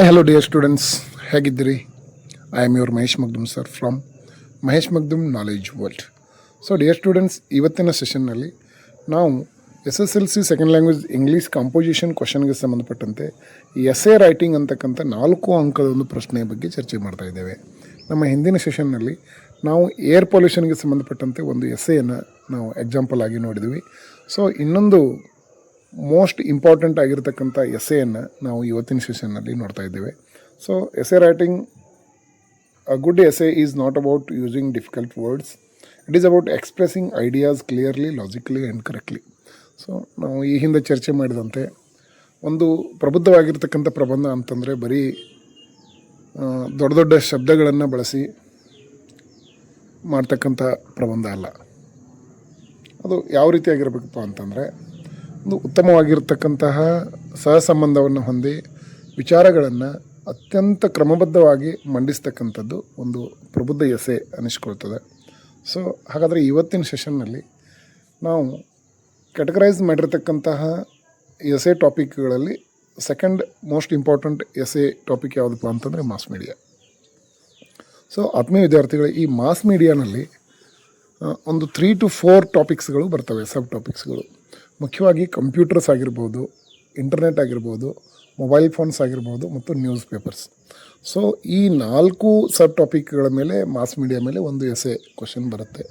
Hello dear students, ಹೇಗಿದ್ದೀರಿ? I am your Mahesh Magdum sir from Mahesh Magdum knowledge world. So dear students, ಇವತ್ತಿನ ಸೆಷನ್ನಲ್ಲಿ ನಾವು SSLC second language English composition ಕ್ವಶನ್ಗೆ ಸಂಬಂಧಪಟ್ಟಂತೆ ಎಸ್ಸೆ ರೈಟಿಂಗ್ ಅಂತಕ್ಕಂಥ 4 ಅಂಕದ ಒಂದು ಪ್ರಶ್ನೆಯ ಬಗ್ಗೆ ಚರ್ಚೆ ಮಾಡ್ತಾ ಇದ್ದೇವೆ. ನಮ್ಮ ಹಿಂದಿನ ಸೆಷನ್ನಲ್ಲಿ ನಾವು ಏರ್ ಪೊಲ್ಯೂಷನ್ಗೆ ಸಂಬಂಧಪಟ್ಟಂತೆ ಒಂದು ಎಸ್ಸೆಯನ್ನು ನಾವು ಎಕ್ಸಾಂಪಲ್ ಆಗಿ ನೋಡಿದ್ವಿ. ಸೊ ಇನ್ನೊಂದು ಮೋಸ್ಟ್ ಇಂಪಾರ್ಟೆಂಟ್ ಆಗಿರತಕ್ಕಂಥ ಎಸ್ಸೆಯನ್ನು ನಾವು ಇವತ್ತಿನ ಸೆಷನ್ನಲ್ಲಿ ನೋಡ್ತಾ ಇದ್ದೇವೆ. So essay writing, a good essay is not about using difficult words, it is about expressing ideas clearly, logically and correctly. So ನಾವು ಈ ಹಿಂದೆ ಚರ್ಚೆ ಮಾಡಿದಂತೆ ಒಂದು ಪ್ರಬುದ್ಧವಾಗಿರ್ತಕ್ಕಂಥ ಪ್ರಬಂಧ ಅಂತಂದರೆ ಬರೀ ದೊಡ್ಡ ದೊಡ್ಡ ಶಬ್ದಗಳನ್ನು ಬಳಸಿ ಮಾಡ್ತಕ್ಕಂಥ ಪ್ರಬಂಧ ಅಲ್ಲ. ಅದು ಯಾವ ರೀತಿಯಾಗಿರಬೇಕಪ್ಪ ಅಂತಂದರೆ ಒಂದು ಉತ್ತಮವಾಗಿರ್ತಕ್ಕಂತಹ ಸಹಸಂಬಂಧವನ್ನು ಹೊಂದಿ ವಿಚಾರಗಳನ್ನು ಅತ್ಯಂತ ಕ್ರಮಬದ್ಧವಾಗಿ ಮಂಡಿಸ್ತಕ್ಕಂಥದ್ದು ಒಂದು ಪ್ರಬುದ್ಧ ಎಸ್ಸೆ ಅನ್ನಿಸ್ಕೊಳ್ತದೆ. ಸೊ ಹಾಗಾದರೆ ಇವತ್ತಿನ ಸೆಷನ್ನಲ್ಲಿ ನಾವು ಕ್ಯಾಟಗರೈಸ್ ಮಾಡಿರ್ತಕ್ಕಂತಹ ಎಸ್ಸೆ ಟಾಪಿಕ್ಗಳಲ್ಲಿ second most important essay topic ಯಾವುದಪ್ಪ ಅಂತಂದರೆ ಮಾಸ್ ಮೀಡಿಯಾ. ಸೊ ಆತ್ಮೀಯ ವಿದ್ಯಾರ್ಥಿಗಳು, ಈ ಮಾಸ್ ಮೀಡಿಯಾನಲ್ಲಿ ಒಂದು 3 to 4 ಟಾಪಿಕ್ಸ್ಗಳು ಬರ್ತವೆ, ಸಬ್ ಟಾಪಿಕ್ಸ್ಗಳು. ಮುಖ್ಯವಾಗಿ ಕಂಪ್ಯೂಟರ್ಸ್ ಆಗಿರ್ಬೋದು, ಇಂಟರ್ನೆಟ್ ಆಗಿರ್ಬೋದು, ಮೊಬೈಲ್ ಫೋನ್ಸ್ ಆಗಿರ್ಬೋದು ಮತ್ತು ನ್ಯೂಸ್ ಪೇಪರ್ಸ್. ಸೊ ಈ 4 ಸಬ್ ಟಾಪಿಕ್ಗಳ ಮೇಲೆ ಮಾಸ್ ಮೀಡಿಯಾ ಮೇಲೆ ಒಂದು ಎಸ್ಸೆ ಕ್ವಶನ್ ಬರುತ್ತೆ.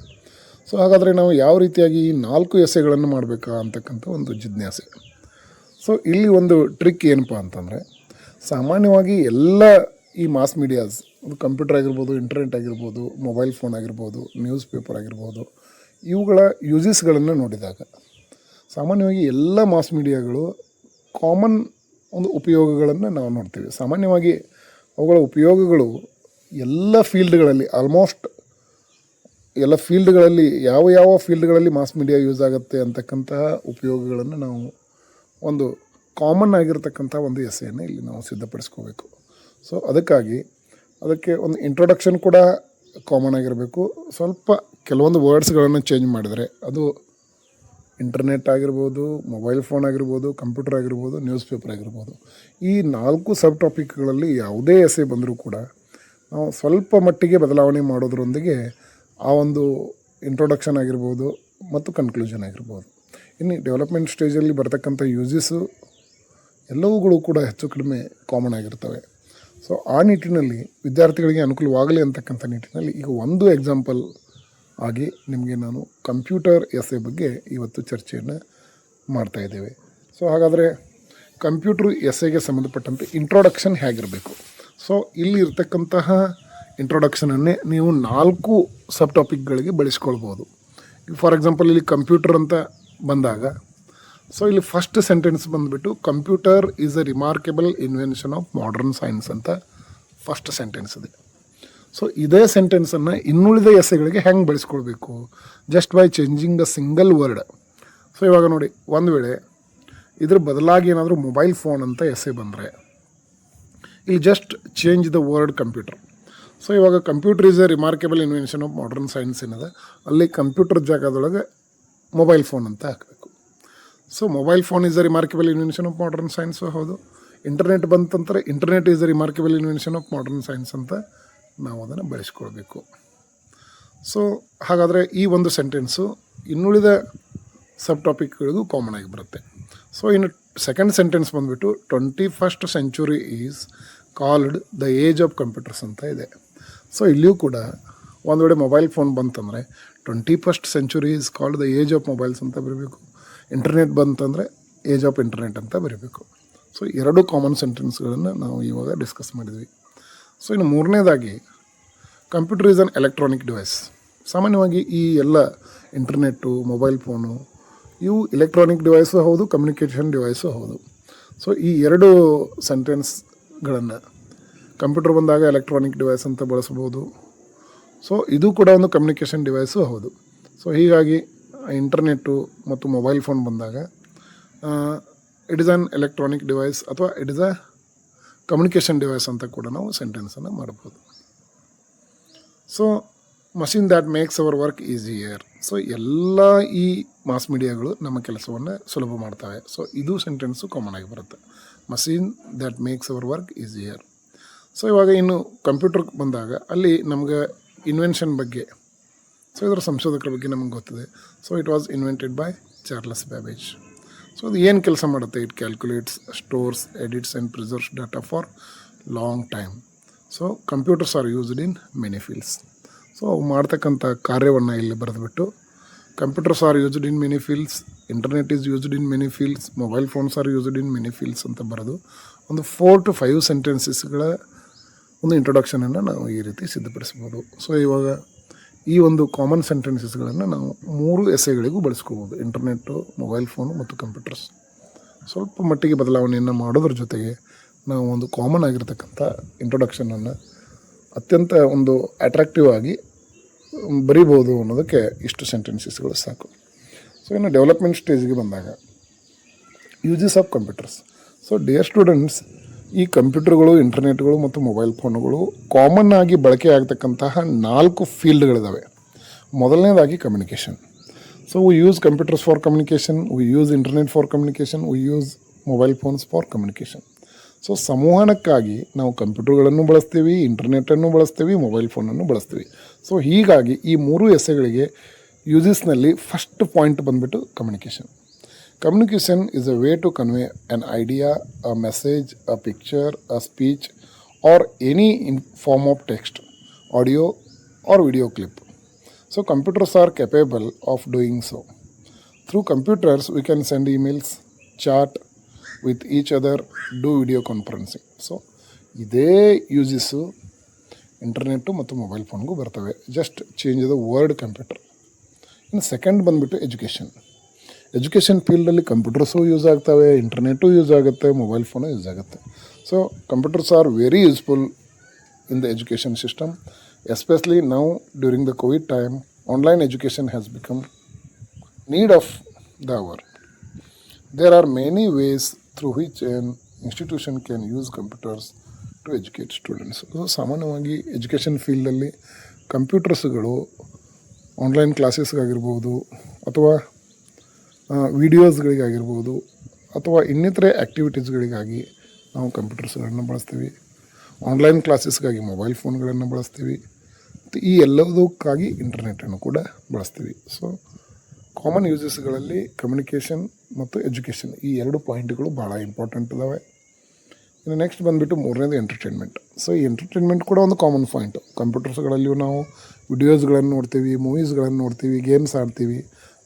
ಸೊ ಹಾಗಾದರೆ ನಾವು ಯಾವ ರೀತಿಯಾಗಿ ಈ 4 ಎಸ್ಸೆಗಳನ್ನು ಮಾಡಬೇಕಾ ಅಂತಕ್ಕಂಥ ಒಂದು ಜಿಜ್ಞಾಸೆ. ಸೊ ಇಲ್ಲಿ ಒಂದು ಟ್ರಿಕ್ ಏನಪ್ಪ ಅಂತಂದರೆ, ಸಾಮಾನ್ಯವಾಗಿ ಎಲ್ಲ ಈ ಮಾಸ್ ಮೀಡಿಯಾಸ್, ಅದು ಕಂಪ್ಯೂಟರ್ ಆಗಿರ್ಬೋದು, ಇಂಟರ್ನೆಟ್ ಆಗಿರ್ಬೋದು, ಮೊಬೈಲ್ ಫೋನ್ ಆಗಿರ್ಬೋದು, ನ್ಯೂಸ್ ಪೇಪರ್ ಆಗಿರ್ಬೋದು, ಇವುಗಳ ಯೂಸಸ್ಗಳನ್ನು ನೋಡಿದಾಗ ಸಾಮಾನ್ಯವಾಗಿ ಎಲ್ಲ ಮಾಸ್ ಮೀಡಿಯಾಗಳು ಕಾಮನ್ ಒಂದು ಉಪಯೋಗಗಳನ್ನು ನಾವು ನೋಡ್ತೀವಿ. ಸಾಮಾನ್ಯವಾಗಿ ಅವುಗಳ ಉಪಯೋಗಗಳು ಎಲ್ಲ ಫೀಲ್ಡ್ಗಳಲ್ಲಿ, ಆಲ್ಮೋಸ್ಟ್ ಎಲ್ಲ ಫೀಲ್ಡ್ಗಳಲ್ಲಿ, ಯಾವ ಫೀಲ್ಡ್ಗಳಲ್ಲಿ ಮಾಸ್ ಮೀಡಿಯಾ ಯೂಸ್ ಆಗುತ್ತೆ ಅಂತಕ್ಕಂತಹ ಉಪಯೋಗಗಳನ್ನು ನಾವು ಒಂದು ಕಾಮನ್ ಆಗಿರ್ತಕ್ಕಂಥ ಒಂದು ಎಸ್ಸೆಯನ್ನು ಇಲ್ಲಿ ನಾವು ಸಿದ್ಧಪಡಿಸ್ಕೋಬೇಕು. ಸೊ ಅದಕ್ಕೆ ಒಂದು ಇಂಟ್ರೊಡಕ್ಷನ್ ಕೂಡ ಕಾಮನ್ ಆಗಿರಬೇಕು. ಸ್ವಲ್ಪ ಕೆಲವೊಂದು ವರ್ಡ್ಸ್ಗಳನ್ನು ಚೇಂಜ್ ಮಾಡಿದರೆ ಅದು ಇಂಟರ್ನೆಟ್ ಆಗಿರ್ಬೋದು, ಮೊಬೈಲ್ ಫೋನ್ ಆಗಿರ್ಬೋದು, ಕಂಪ್ಯೂಟರ್ ಆಗಿರ್ಬೋದು, ನ್ಯೂಸ್ ಪೇಪರ್ ಆಗಿರ್ಬೋದು, ಈ 4 ಸಬ್ ಟಾಪಿಕ್ಗಳಲ್ಲಿ ಯಾವುದೇ ಎಸ್ಸೆ ಬಂದರೂ ಕೂಡ ನಾವು ಸ್ವಲ್ಪ ಮಟ್ಟಿಗೆ ಬದಲಾವಣೆ ಮಾಡೋದ್ರೊಂದಿಗೆ ಆ ಒಂದು ಇಂಟ್ರೊಡಕ್ಷನ್ ಆಗಿರ್ಬೋದು ಮತ್ತು ಕನ್ಕ್ಲೂಷನ್ ಆಗಿರ್ಬೋದು, ಇನ್ನು ಡೆವಲಪ್ಮೆಂಟ್ ಸ್ಟೇಜಲ್ಲಿ ಬರ್ತಕ್ಕಂಥ ಯೂಸಸ್ಸು ಎಲ್ಲವುಗಳು ಕೂಡ ಹೆಚ್ಚು ಕಡಿಮೆ ಕಾಮನ್ ಆಗಿರ್ತವೆ. ಸೊ ಆ ನಿಟ್ಟಿನಲ್ಲಿ ವಿದ್ಯಾರ್ಥಿಗಳಿಗೆ ಅನುಕೂಲವಾಗಲಿ ಅಂತಕ್ಕಂಥ ನಿಟ್ಟಿನಲ್ಲಿ ಈಗ ಒಂದು ಎಕ್ಸಾಂಪಲ್ ಆಗಿ ನಿಮಗೆ ನಾನು ಕಂಪ್ಯೂಟರ್ ಎಸ್ಸೆ ಬಗ್ಗೆ ಇವತ್ತು ಚರ್ಚೆಯನ್ನು ಮಾಡ್ತಾಯಿದ್ದೇವೆ. ಸೊ ಹಾಗಾದರೆ ಕಂಪ್ಯೂಟ್ರ್ ಎಸ್ಸೆಗೆ ಸಂಬಂಧಪಟ್ಟಂತೆ ಇಂಟ್ರೊಡಕ್ಷನ್ ಹೇಗಿರಬೇಕು? ಸೊ ಇಲ್ಲಿ ಇರ್ತಕ್ಕಂತಹ ಇಂಟ್ರೊಡಕ್ಷನನ್ನೇ ನೀವು 4 ಸಬ್ ಟಾಪಿಕ್ಗಳಿಗೆ ಬಳಸ್ಕೊಳ್ಬೋದು. ಫಾರ್ ಎಕ್ಸಾಂಪಲ್ ಇಲ್ಲಿ ಕಂಪ್ಯೂಟರ್ ಅಂತ ಬಂದಾಗ, ಸೊ ಇಲ್ಲಿ ಫಸ್ಟ್ ಸೆಂಟೆನ್ಸ್ ಬಂದುಬಿಟ್ಟು computer is a remarkable invention of modern science ಅಂತ ಫಸ್ಟ್ ಸೆಂಟೆನ್ಸ್ ಇದೆ. ಸೊ ಇದೇ ಸೆಂಟೆನ್ಸನ್ನು ಇನ್ನುಳಿದ ಎಸ್ಸೆಗಳಿಗೆ ಹೆಂಗೆ ಬಳಸ್ಕೊಳ್ಬೇಕು? Just by changing the single word. So ಇವಾಗ ನೋಡಿ, ಒಂದು ವೇಳೆ ಇದ್ರ ಬದಲಾಗಿ ಏನಾದರೂ ಮೊಬೈಲ್ ಫೋನ್ ಅಂತ ಎಸ್ಸೆ ಬಂದರೆ ಇಲ್ಲಿ just change the word computer. So ಇವಾಗ computer is a remarkable invention of modern science ಏನಿದೆ, ಅಲ್ಲಿ ಕಂಪ್ಯೂಟರ್ ಜಾಗದೊಳಗೆ ಮೊಬೈಲ್ ಫೋನ್ ಅಂತ ಹಾಕಬೇಕು. So mobile phone is a remarkable invention of modern science ಹೌದು. ಇಂಟರ್ನೆಟ್ ಬಂತಂತಾರೆ internet is a remarkable invention of modern science ಅಂತ ನಾವು ಅದನ್ನು ಬಳಸ್ಕೊಳ್ಬೇಕು. ಸೊ ಹಾಗಾದರೆ ಈ ಒಂದು ಸೆಂಟೆನ್ಸು ಇನ್ನುಳಿದ ಸಬ್ ಟಾಪಿಕ್ಗಳಿಗೂ ಕಾಮನ್ ಆಗಿ ಬರುತ್ತೆ. ಸೊ ಇನ್ನು ಸೆಕೆಂಡ್ ಸೆಂಟೆನ್ಸ್ ಬಂದುಬಿಟ್ಟು 21st century is called the age of computers ಅಂತ ಇದೆ. ಸೊ ಇಲ್ಲಿಯೂ ಕೂಡ ಒಂದು ವೇಳೆ ಮೊಬೈಲ್ ಫೋನ್ ಬಂತಂದರೆ 21st century is called the age of mobiles ಅಂತ ಬರೀಬೇಕು. ಇಂಟರ್ನೆಟ್ ಬಂತಂದರೆ ಏಜ್ ಆಫ್ ಇಂಟರ್ನೆಟ್ ಅಂತ ಬರೀಬೇಕು. ಸೊ 2 ಕಾಮನ್ ಸೆಂಟೆನ್ಸ್ಗಳನ್ನು ನಾವು ಇವಾಗ ಡಿಸ್ಕಸ್ ಮಾಡಿದ್ವಿ. ಸೊ ಇನ್ನು ಮೂರನೇದಾಗಿ computer is an electronic device. ಸಾಮಾನ್ಯವಾಗಿ ಈ ಎಲ್ಲ ಇಂಟರ್ನೆಟ್ಟು, ಮೊಬೈಲ್ ಫೋನು ಇವು ಎಲೆಕ್ಟ್ರಾನಿಕ್ ಡಿವೈಸು ಹೌದು, ಕಮ್ಯುನಿಕೇಷನ್ ಡಿವೈಸು ಹೌದು. ಸೊ ಈ 2 ಸೆಂಟೆನ್ಸ್ಗಳನ್ನು ಕಂಪ್ಯೂಟರ್ ಬಂದಾಗ ಎಲೆಕ್ಟ್ರಾನಿಕ್ ಡಿವೈಸ್ ಅಂತ ಬಳಸ್ಬೋದು. ಸೊ ಇದು ಕೂಡ ಒಂದು ಕಮ್ಯುನಿಕೇಷನ್ ಡಿವೈಸು ಹೌದು. ಸೊ ಹೀಗಾಗಿ ಇಂಟರ್ನೆಟ್ಟು ಮತ್ತು ಮೊಬೈಲ್ ಫೋನ್ ಬಂದಾಗ it is an electronic device ಅಥವಾ it is a communication device ಅಂತ ಕೂಡ ನಾವು ಸೆಂಟೆನ್ಸನ್ನು ಮಾಡ್ಬೋದು. So machine that makes our work easier. So ಎಲ್ಲ ಈ ಮಾಸ್ ಮೀಡಿಯಾಗಳು ನಮ್ಮ ಕೆಲಸವನ್ನು ಸುಲಭ ಮಾಡ್ತವೆ. ಸೊ ಇದು ಸೆಂಟೆನ್ಸು ಕಾಮನ್ ಆಗಿ ಬರುತ್ತೆ. Machine that makes our work easier. So ಇವಾಗ ಇನ್ನು ಕಂಪ್ಯೂಟರ್ ಬಂದಾಗ ಅಲ್ಲಿ ನಮ್ಗೆ ಇನ್ವೆನ್ಷನ್ ಬಗ್ಗೆ, ಸೊ ಇದರ ಸಂಶೋಧಕರ ಬಗ್ಗೆ ನಮಗೆ ಗೊತ್ತಿದೆ. So it was invented by Charles Babbage. So ಅದು ಏನು ಕೆಲಸ ಮಾಡುತ್ತೆ? It calculates, stores, edits and preserves data for long time. So computers are used in many fields. So ಅವು ಮಾಡ್ತಕ್ಕಂಥ ಕಾರ್ಯವನ್ನು ಇಲ್ಲಿ ಬರೆದುಬಿಟ್ಟು computers are used in many fields, internet is used in many fields, mobile phones are used in many fields ಅಂತ ಬರೆದು ಒಂದು 4 to 5 ಸೆಂಟೆನ್ಸಸ್ಗಳ ಒಂದು ಇಂಟ್ರೊಡಕ್ಷನನ್ನು ನಾವು ಈ ರೀತಿ ಸಿದ್ಧಪಡಿಸ್ಬೋದು. ಸೊ ಇವಾಗ ಈ ಒಂದು ಕಾಮನ್ ಸೆಂಟೆನ್ಸಸ್ಗಳನ್ನು ನಾವು 3 ಎಸೆಗಳಿಗೂ ಬಳಸ್ಕೋಬೋದು: ಇಂಟರ್ನೆಟ್ಟು, ಮೊಬೈಲ್ ಫೋನು ಮತ್ತು ಕಂಪ್ಯೂಟರ್ಸ್. ಸ್ವಲ್ಪ ಮಟ್ಟಿಗೆ ಬದಲಾವಣೆಯನ್ನು ಮಾಡೋದ್ರ ಜೊತೆಗೆ ನಾವು ಒಂದು ಕಾಮನ್ ಆಗಿರ್ತಕ್ಕಂಥ ಇಂಟ್ರೊಡಕ್ಷನನ್ನು ಅತ್ಯಂತ ಒಂದು ಅಟ್ರಾಕ್ಟಿವ್ ಆಗಿ ಬರಿಬೋದು ಅನ್ನೋದಕ್ಕೆ ಇಷ್ಟು ಸೆಂಟೆನ್ಸಸ್ಗಳು ಸಾಕು. ಸೊ ಇನ್ನು ಡೆವಲಪ್ಮೆಂಟ್ ಸ್ಟೇಜ್ಗೆ ಬಂದಾಗ uses of computers. So dear students, ಈ ಕಂಪ್ಯೂಟರ್ಗಳು, ಇಂಟರ್ನೆಟ್ಗಳು ಮತ್ತು ಮೊಬೈಲ್ ಫೋನುಗಳು ಕಾಮನ್ ಆಗಿ ಬಳಕೆ ಆಗ್ತಕ್ಕಂತಹ 4 ಫೀಲ್ಡ್ಗಳಿದ್ದಾವೆ. ಮೊದಲನೇದಾಗಿ communication. So we use computers for communication, we use internet for communication, we use mobile phones for communication. So ಸಂವಹನಕ್ಕಾಗಿ ನಾವು ಕಂಪ್ಯೂಟರ್ಗಳನ್ನು ಬಳಸ್ತೀವಿ, ಇಂಟರ್ನೆಟನ್ನು ಬಳಸ್ತೀವಿ, ಮೊಬೈಲ್ ಫೋನನ್ನು ಬಳಸ್ತೀವಿ. ಸೊ ಹೀಗಾಗಿ ಈ 3 ಎಸೆಗಳಿಗೆ ಯೂಸಸ್ನಲ್ಲಿ ಫಸ್ಟ್ ಪಾಯಿಂಟ್ ಬಂದುಬಿಟ್ಟು communication. Communication is a way to convey an idea, a message, a picture, a speech, or any form of text, audio, or video clip. So computers are capable of doing so. Through computers, we can send emails, chat with each other, do video conferencing. So ಇದೇ uses internet ಮತ್ತು mobile ಫೋನ್ಗೂ ಬರ್ತವೆ. Just change the word computer. ಇನ್ನು second ಬಂದುಬಿಟ್ಟು education ಫೀಲ್ಡಲ್ಲಿ computers use ಆಗ್ತವೆ, internet use ಆಗುತ್ತೆ, mobile phone use ಆಗುತ್ತೆ. So computers are very useful in the education system, especially now during the COVID time. Online education has become need of the hour. There are many ways through which an institution can use computers to educate students. So ಸಾಮಾನ್ಯವಾಗಿ education ಫೀಲ್ಡಲ್ಲಿ ಕಂಪ್ಯೂಟರ್ಸ್ಗಳು online ಕ್ಲಾಸಸ್ಗಾಗಿರ್ಬೋದು, ಅಥವಾ ವೀಡಿಯೋಸ್ಗಳಿಗಾಗಿರ್ಬೋದು, ಅಥವಾ ಇನ್ನಿತರೆ ಆ್ಯಕ್ಟಿವಿಟೀಸ್ಗಳಿಗಾಗಿ ನಾವು ಕಂಪ್ಯೂಟರ್ಸ್ಗಳನ್ನು ಬಳಸ್ತೀವಿ. Online ಕ್ಲಾಸಸ್ಗಾಗಿ mobile ಫೋನ್ಗಳನ್ನು ಬಳಸ್ತೀವಿ. ಮತ್ತು ಈ ಎಲ್ಲದಕ್ಕಾಗಿ ಇಂಟರ್ನೆಟನ್ನು ಕೂಡ ಬಳಸ್ತೀವಿ. ಸೊ ಕಾಮನ್ ಯೂಸಸ್ಗಳಲ್ಲಿ ಕಮ್ಯುನಿಕೇಷನ್ ಮತ್ತು ಎಜುಕೇಷನ್, ಈ 2 ಪಾಯಿಂಟ್ಗಳು ಭಾಳ ಇಂಪಾರ್ಟೆಂಟ್ ಇದ್ದಾವೆ. ಇನ್ನು ನೆಕ್ಸ್ಟ್ ಬಂದುಬಿಟ್ಟು 3ನೇದು ಎಂಟರ್ಟೈನ್ಮೆಂಟ್. ಸೊ ಈ ಎಂಟರ್ಟೈನ್ಮೆಂಟ್ ಕೂಡ ಒಂದು ಕಾಮನ್ ಪಾಯಿಂಟು. ಕಂಪ್ಯೂಟರ್ಸ್ಗಳಲ್ಲಿಯೂ ನಾವು ವಿಡಿಯೋಸ್ಗಳನ್ನು ನೋಡ್ತೀವಿ, ಮೂವೀಸ್ಗಳನ್ನು ನೋಡ್ತೀವಿ, ಗೇಮ್ಸ್ ಆಡ್ತೀವಿ.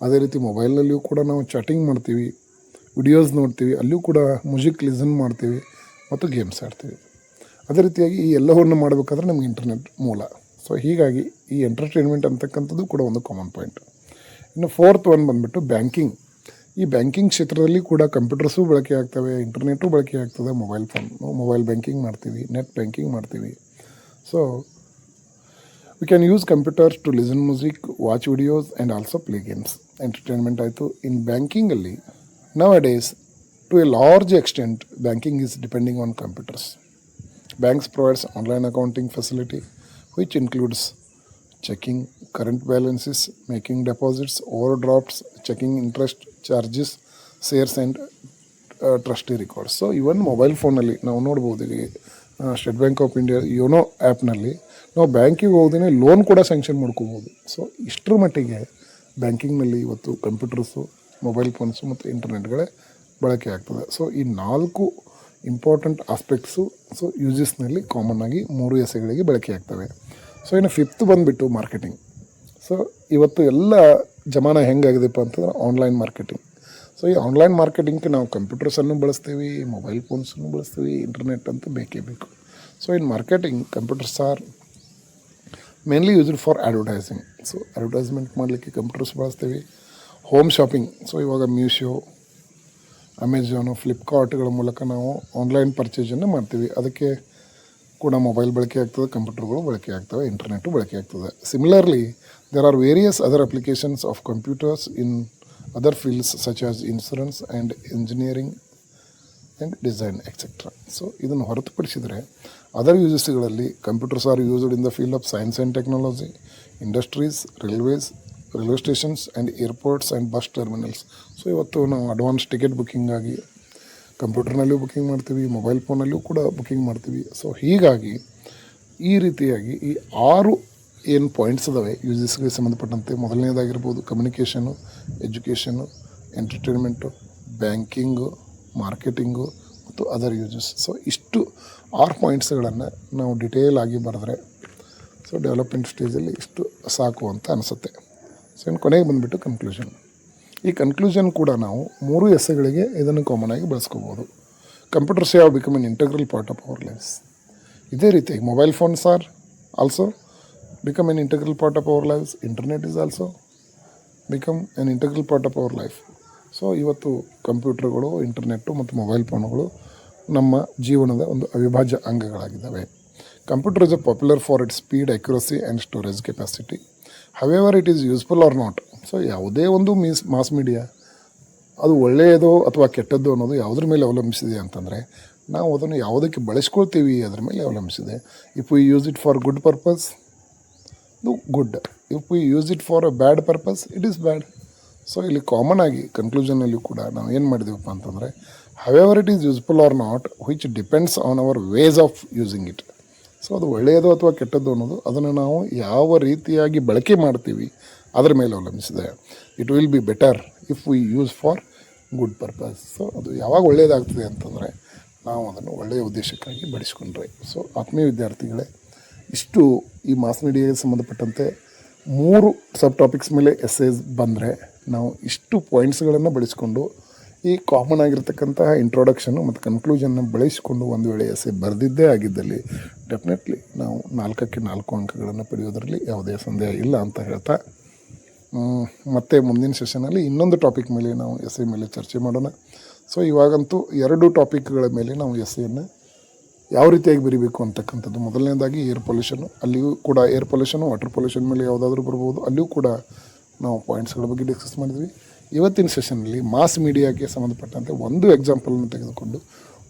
ಅದೇ ರೀತಿ ಮೊಬೈಲ್ನಲ್ಲಿಯೂ ಕೂಡ ನಾವು ಚಾಟಿಂಗ್ ಮಾಡ್ತೀವಿ, ವಿಡಿಯೋಸ್ ನೋಡ್ತೀವಿ, ಅಲ್ಲಿಯೂ ಕೂಡ ಮ್ಯೂಸಿಕ್ ಲಿಸನ್ ಮಾಡ್ತೀವಿ ಮತ್ತು ಗೇಮ್ಸ್ ಆಡ್ತೀವಿ. ಅದೇ ರೀತಿಯಾಗಿ ಈ ಎಲ್ಲವನ್ನು ಮಾಡಬೇಕಾದ್ರೆ ನಮಗೆ ಇಂಟರ್ನೆಟ್ ಮೂಲ. ಸೊ ಹೀಗಾಗಿ ಈ ಎಂಟರ್ಟೈನ್ಮೆಂಟ್ ಅಂತಕ್ಕಂಥದ್ದು ಕೂಡ ಒಂದು ಕಾಮನ್ ಪಾಯಿಂಟ್. ಇನ್ನು 4th ಒನ್ ಬಂದುಬಿಟ್ಟು ಬ್ಯಾಂಕಿಂಗ್. ಈ ಬ್ಯಾಂಕಿಂಗ್ ಕ್ಷೇತ್ರದಲ್ಲಿ ಕೂಡ ಕಂಪ್ಯೂಟರ್ಸು ಬಳಕೆ ಆಗ್ತವೆ, ಇಂಟರ್ನೆಟ್ಟು ಬಳಕೆ ಆಗ್ತದೆ, ಮೊಬೈಲ್ ಬ್ಯಾಂಕಿಂಗ್ ಮಾಡ್ತೀವಿ, ನೆಟ್ ಬ್ಯಾಂಕಿಂಗ್ ಮಾಡ್ತೀವಿ. So we can use computers to listen music, watch videos and also play games. Entertainment ಆಯಿತು. ಇನ್ ಬ್ಯಾಂಕಿಂಗಲ್ಲಿ nowadays to a large extent banking is depending on computers. Banks provides online accounting facility which includes checking current balances, making deposits, overdrafts, checking interest charges, shares and trustee records. So even mobile ಫೋನಲ್ಲಿ ನಾವು ನೋಡ್ಬೋದು, state bank of India YONO ಆ್ಯಪ್ನಲ್ಲಿ ನಾವು ಬ್ಯಾಂಕಿಗೆ ಹೋಗೋದೇ loan ಕೂಡ sanction ಮಾಡ್ಕೋಬೋದು. So ಇಷ್ಟರ ಮಟ್ಟಿಗೆ ಬ್ಯಾಂಕಿಂಗ್ನಲ್ಲಿ ಇವತ್ತು ಕಂಪ್ಯೂಟರ್ಸು, ಮೊಬೈಲ್ ಫೋನ್ಸು ಮತ್ತು ಇಂಟರ್ನೆಟ್ಗಳೇ ಬಳಕೆ ಆಗ್ತದೆ. ಸೊ ಈ 4 ಇಂಪಾರ್ಟೆಂಟ್ ಆಸ್ಪೆಕ್ಟ್ಸು ಸೊ ಯೂಸಸ್ನಲ್ಲಿ ಕಾಮನ್ ಆಗಿ 3 ಎಸೆಗಳಿಗೆ ಬಳಕೆ ಆಗ್ತವೆ. ಸೊ ಇನ್ನು 5th ಬಂದುಬಿಟ್ಟು ಮಾರ್ಕೆಟಿಂಗ್. ಸೊ ಇವತ್ತು ಎಲ್ಲ ಜಮಾನ ಹೆಂಗಾಗಿದೆಪ್ಪ ಅಂತಂದ್ರೆ ಆನ್ಲೈನ್ ಮಾರ್ಕೆಟಿಂಗ್. ಸೊ ಈ ಆನ್ಲೈನ್ ಮಾರ್ಕೆಟಿಂಗ್ಗೆ ನಾವು ಕಂಪ್ಯೂಟರ್ಸನ್ನು ಬಳಸ್ತೀವಿ, ಮೊಬೈಲ್ ಫೋನ್ಸನ್ನು ಬಳಸ್ತೀವಿ, ಇಂಟರ್ನೆಟ್ ಅಂತೂ ಬೇಕೇ ಬೇಕು. So in marketing computers are mainly used for advertising. So advertisement ಮಾಡಲಿಕ್ಕೆ ಕಂಪ್ಯೂಟರ್ಸ್ ಬಳಸ್ತೀವಿ. Home shopping. ಸೊ ಇವಾಗ ಮೀಶೋ, ಅಮೆಝಾನು, ಫ್ಲಿಪ್ಕಾರ್ಟ್ಗಳ ಮೂಲಕ ನಾವು ಆನ್ಲೈನ್ ಪರ್ಚೇಸನ್ನು ಮಾಡ್ತೀವಿ. ಅದಕ್ಕೆ ಕೂಡ ಮೊಬೈಲ್ ಬಳಕೆ ಆಗ್ತದೆ, ಕಂಪ್ಯೂಟರ್ಗಳು ಬಳಕೆ ಆಗ್ತವೆ, ಇಂಟರ್ನೆಟ್ಟು ಬಳಕೆ ಆಗ್ತದೆ. Similarly there are various other applications of computers in other fields such as insurance and engineering and design etcetera. So ಇದನ್ನು ಹೊರತುಪಡಿಸಿದರೆ ಅದರ್ ಯೂಸಸ್ಗಳಲ್ಲಿ computers are used in the field of science and technology, industries, railway stations and airports and bus terminals. So ಇವತ್ತು ನಾವು advance ticket ಬುಕ್ಕಿಂಗಾಗಿ ಕಂಪ್ಯೂಟರ್ನಲ್ಲೂ booking ಮಾಡ್ತೀವಿ, mobile ಫೋನಲ್ಲೂ ಕೂಡ ಬುಕ್ಕಿಂಗ್ ಮಾಡ್ತೀವಿ. ಸೊ ಹೀಗಾಗಿ ಈ ರೀತಿಯಾಗಿ ಈ 6 ಏನು ಪಾಯಿಂಟ್ಸ್ ಇದ್ದಾವೆ ಯು ಜಿ ಸಿಗೆ ಸಂಬಂಧಪಟ್ಟಂತೆ, ಮೊದಲನೇದಾಗಿರ್ಬೋದು communication, education, entertainment, banking, marketing ಮತ್ತು ಅದರ್ ಯೂಸಸ್. ಸೊ ಇಷ್ಟು 6 ಪಾಯಿಂಟ್ಸ್ಗಳನ್ನು ನಾವು ಡಿಟೇಲ್ ಆಗಿ ಬರೆದ್ರೆ ಸೊ ಡೆವಲಪ್ಮೆಂಟ್ ಸ್ಟೇಜಲ್ಲಿ ಇಷ್ಟು ಸಾಕು ಅಂತ ಅನಿಸುತ್ತೆ. ಸೊ ಇನ್ನು ಕೊನೆಗೆ ಬಂದುಬಿಟ್ಟು ಕನ್ಕ್ಲೂಷನ್. ಈ ಕನ್ಕ್ಲೂಷನ್ ಕೂಡ ನಾವು 3 ಎಸ್ಸೆಗಳಿಗೆ ಇದನ್ನು ಕಾಮನ್ ಆಗಿ ಬಳಸ್ಕೋಬೋದು. Computers have become an integral part of our lifes. ಇದೇ ರೀತಿ mobile phones are also become an integral part of our lifes. Internet is also become an integral part of our life. So ಇವತ್ತು ಕಂಪ್ಯೂಟರ್ಗಳು, internet ಮತ್ತು mobile ಫೋನುಗಳು ನಮ್ಮ ಜೀವನದ ಒಂದು ಅವಿಭಾಜ್ಯ ಅಂಗಗಳಾಗಿದ್ದಾವೆ. Computer is popular for its speed, accuracy and storage capacity. However it is useful or not. So ಯಾವುದೇ ಒಂದು ಮಾಸ್ ಮೀಡಿಯಾ ಅದು ಒಳ್ಳೆಯದೋ ಅಥವಾ ಕೆಟ್ಟದ್ದು ಅನ್ನೋದು ಯಾವುದ್ರ ಮೇಲೆ ಅವಲಂಬಿಸಿದೆ ಅಂತಂದರೆ ನಾವು ಅದನ್ನು ಯಾವುದಕ್ಕೆ ಬಳಸ್ಕೊಳ್ತೀವಿ ಅದರ ಮೇಲೆ ಅವಲಂಬಿಸಿದೆ. If we use it for good purpose, good. If we use it for a bad purpose, it is bad. So ಇಲ್ಲಿ ಕಾಮನ್ ಆಗಿ ಕನ್ಕ್ಲೂಷನಲ್ಲಿ ಕೂಡ ನಾವು ಏನು ಮಾಡಿದ್ದೀವಪ್ಪ ಅಂತಂದರೆ however it is useful or not which depends on our ways of using it. So ಅದು ಒಳ್ಳೆಯದು ಅಥವಾ ಕೆಟ್ಟದ್ದು ಅನ್ನೋದು ಅದನ್ನು ನಾವು ಯಾವ ರೀತಿಯಾಗಿ ಬಳಕೆ ಮಾಡ್ತೀವಿ ಅದರ ಮೇಲೆ ಅವಲಂಬಿಸಿದೆ. It will be better if we use for good purpose. So ಅದು ಯಾವಾಗ ಒಳ್ಳೆಯದಾಗ್ತದೆ ಅಂತಂದರೆ ನಾವು ಅದನ್ನು ಒಳ್ಳೆಯ ಉದ್ದೇಶಕ್ಕಾಗಿ ಬಳಸ್ಕೊಂಡ್ರೆ. ಸೊ ಆತ್ಮೀಯ ವಿದ್ಯಾರ್ಥಿಗಳೇ, ಇಷ್ಟು ಈ ಮಾಸ್ ಮೀಡಿಯಾಗೆ ಸಂಬಂಧಪಟ್ಟಂತೆ 3 ಸಬ್ ಟಾಪಿಕ್ಸ್ ಮೇಲೆ ಎಸ್ಸೇಸ್ ಬಂದರೆ ನಾವು ಇಷ್ಟು ಪಾಯಿಂಟ್ಸ್ಗಳನ್ನು ಬಳಸ್ಕೊಂಡು ಈ ಕಾಮನ್ ಆಗಿರ್ತಕ್ಕಂತಹ ಇಂಟ್ರೊಡಕ್ಷನ್ನು ಮತ್ತು ಕನ್ಕ್ಲೂಷನ್ನ ಬಳಸಿಕೊಂಡು ಒಂದು ವೇಳೆ ಎಸ್ಸೇ ಬರೆದಿದ್ದೇ ಆಗಿದ್ದಲ್ಲಿ ಡೆಫಿನೆಟ್ಲಿ ನಾವು 4ಕ್ಕೆ 4 ಅಂಕಗಳನ್ನು ಪಡೆಯೋದರಲ್ಲಿ ಯಾವುದೇ ಸಂದೇಹ ಇಲ್ಲ ಅಂತ ಹೇಳ್ತಾ ಮತ್ತು ಮುಂದಿನ ಸೆಷನಲ್ಲಿ ಇನ್ನೊಂದು ಟಾಪಿಕ್ ಮೇಲೆ ನಾವು ಎಸ್ಸೇ ಮೇಲೆ ಚರ್ಚೆ ಮಾಡೋಣ. ಸೊ ಇವಾಗಂತೂ 2 ಟಾಪಿಕ್ಗಳ ಮೇಲೆ ನಾವು ಎಸ್ಸೇಯನ್ನು ಯಾವ ರೀತಿಯಾಗಿ ಬರೀಬೇಕು ಅಂತಕ್ಕಂಥದ್ದು. ಮೊದಲನೇದಾಗಿ ಏರ್ ಪೊಲ್ಯೂಷನ್ನು, ಅಲ್ಲಿಯೂ ಕೂಡ ಏರ್ ಪೊಲ್ಯೂಷನು, ವಾಟರ್ ಪೊಲ್ಯೂಷನ್ ಮೇಲೆ ಯಾವುದಾದ್ರೂ ಬರ್ಬೋದು, ಅಲ್ಲಿಯೂ ಕೂಡ ನಾವು ಪಾಯಿಂಟ್ಸ್ಗಳ ಬಗ್ಗೆ ಡಿಸ್ಕಸ್ ಮಾಡಿದ್ವಿ. ಇವತ್ತಿನ ಸೆಷನ್ನಲ್ಲಿ ಮಾಸ್ ಮೀಡಿಯಾಗೆ ಸಂಬಂಧಪಟ್ಟಂತೆ ಒಂದು ಎಕ್ಸಾಂಪಲನ್ನು ತೆಗೆದುಕೊಂಡು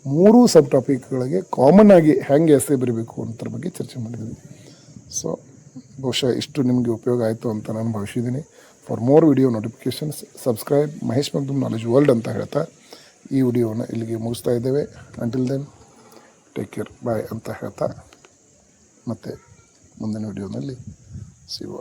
3 ಸಬ್ ಟಾಪಿಕ್ಗಳಿಗೆ ಕಾಮನ್ ಆಗಿ ಹೆಂಗೆ ಎಸ್ಸೇ ಬರೀಬೇಕು ಅನ್ನೋದ್ರ ಬಗ್ಗೆ ಚರ್ಚೆ ಮಾಡಿದ್ವಿ. ಸೊ ಬಹುಶಃ ಇಷ್ಟು ನಿಮಗೆ ಉಪಯೋಗ ಆಯಿತು ಅಂತ ನಾನು ಭಾವಿಸಿದ್ದೀನಿ. For more video notifications subscribe Mahesh Magdum knowledge world ಅಂತ ಹೇಳ್ತಾ ಈ ವಿಡಿಯೋನ ಇಲ್ಲಿಗೆ ಮುಗಿಸ್ತಾ ಇದ್ದೇವೆ. Until then take care, bye ಅಂತ ಹೇಳ್ತಾ ಮತ್ತೆ ಮುಂದಿನ ವಿಡಿಯೋನಲ್ಲಿ ಸಿಗುವ.